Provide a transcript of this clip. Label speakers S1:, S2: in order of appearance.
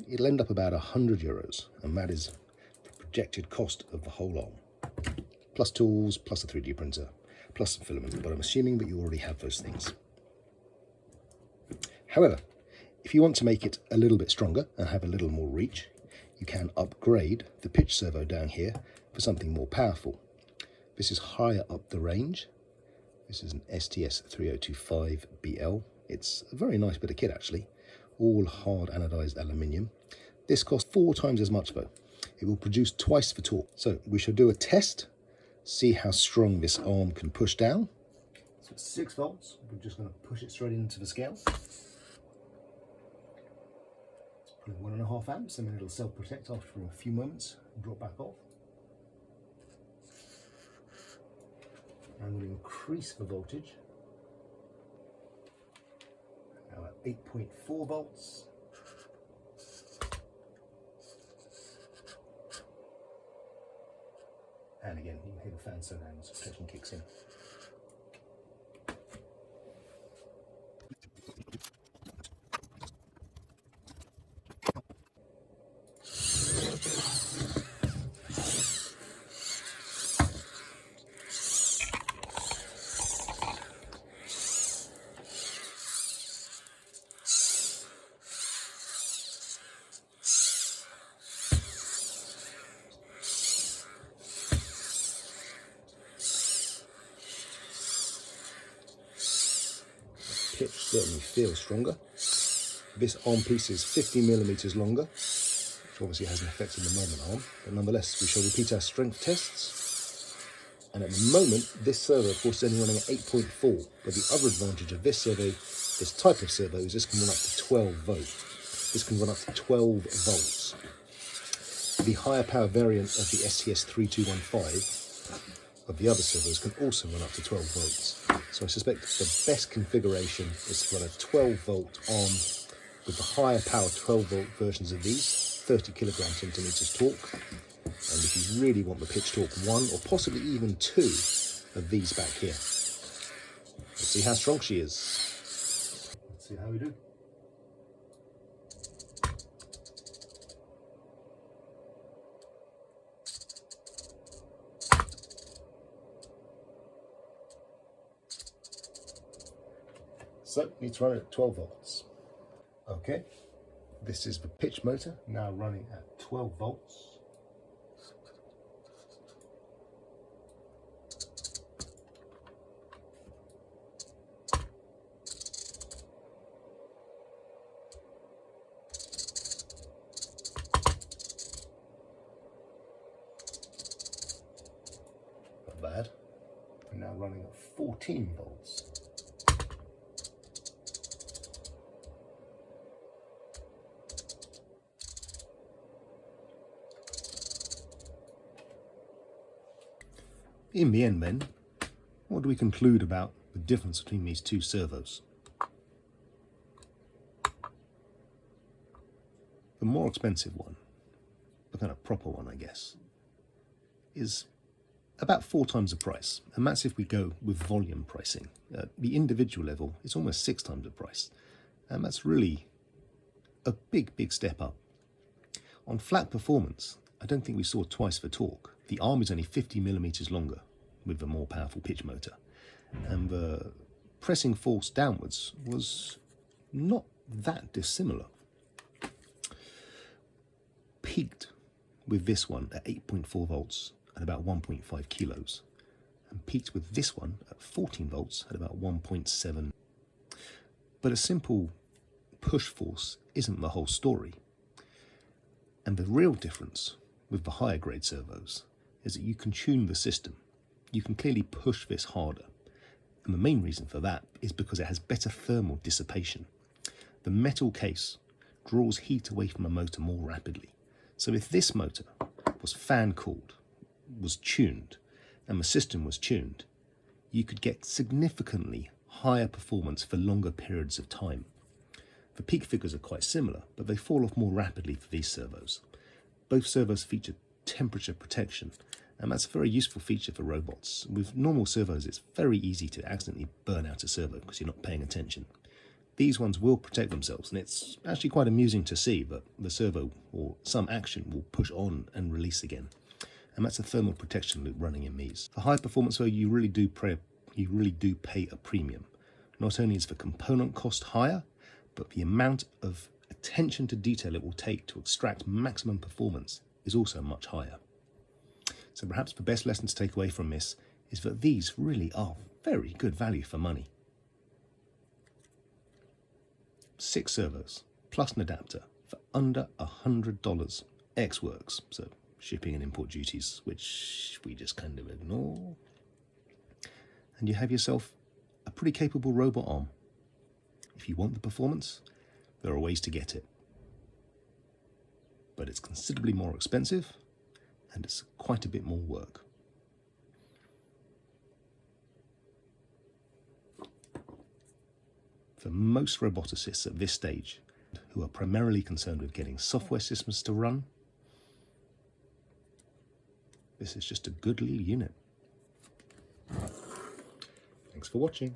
S1: it'll end up about €100, and that is the projected cost of the whole arm. Plus tools, plus a 3D printer, plus some filament, but I'm assuming that you already have those things. However, if you want to make it a little bit stronger and have a little more reach, you can upgrade the pitch servo down here for something more powerful. This is higher up the range. This is an STS3025BL. It's a very nice bit of kit actually, all hard anodized aluminium. This costs 4 times as much though. It will produce twice the torque. So we shall do a test, see how strong this arm can push down. So it's 6 volts. We're just going to push it straight into the scale. It's putting 1.5 amps, and then it'll self-protect after a few moments and drop back off. And we'll increase the voltage. Now at 8.4 volts. And again, you can hear the fan so now as protection kicks in. Pitch certainly feels stronger. This arm piece is 50mm longer, which obviously has an effect on the moment arm, but nonetheless we shall repeat our strength tests. And at the moment this servo of course is only running at 8.4, but the other advantage of this servo, this type of servo, is this can run up to 12 volts. This can run up to 12 volts. The higher power variant of the STS3215 of the other servos can also run up to 12 volts. So I suspect the best configuration is to run a 12 volt arm with the higher power 12 volt versions of these, 30 kilogram centimeters torque. And if you really want the pitch torque, 1 or possibly even 2 of these back here. Let's see how strong she is. Let's see how we do. So, need to run it at 12 volts. Okay, this is the pitch motor, now running at 12 volts. Not bad. We're now running at 14 volts. In the end then, what do we conclude about the difference between these two servos? The more expensive one, the kind of proper one I guess, is about 4 times the price, and that's if we go with volume pricing. At the individual level, it's almost 6 times the price, and that's really a big step up. On flat performance, I don't think we saw twice the torque. The arm is only 50mm longer with the more powerful pitch motor, and the pressing force downwards was not that dissimilar. Peaked with this one at 8.4 volts at about 1.5 kilos, and peaked with this one at 14 volts at about 1.7. But a simple push force isn't the whole story, and the real difference with the higher grade servos is that you can tune the system. You can clearly push this harder, and the main reason for that is because it has better thermal dissipation. The metal case draws heat away from the motor more rapidly. So if this motor was fan cooled, was tuned, and the system was tuned, you could get significantly higher performance for longer periods of time. The peak figures are quite similar, but they fall off more rapidly for these servos. Both servos feature temperature protection, and that's a very useful feature for robots. With normal servos, it's very easy to accidentally burn out a servo because you're not paying attention. These ones will protect themselves, and it's actually quite amusing to see, but the servo or some action will push on and release again. And that's a thermal protection loop running in these. For high performance though, you really do pay a premium. Not only is the component cost higher, but the amount of attention to detail it will take to extract maximum performance is also much higher. So perhaps the best lesson to take away from this is that these really are very good value for money. 6 servos plus an adapter for under $100 ex-works, so shipping and import duties, which we just kind of ignore. And you have yourself a pretty capable robot arm. If you want the performance, there are ways to get it. But it's considerably more expensive, and it's quite a bit more work. For most roboticists at this stage, who are primarily concerned with getting software systems to run, this is just a good little unit. Thanks for watching.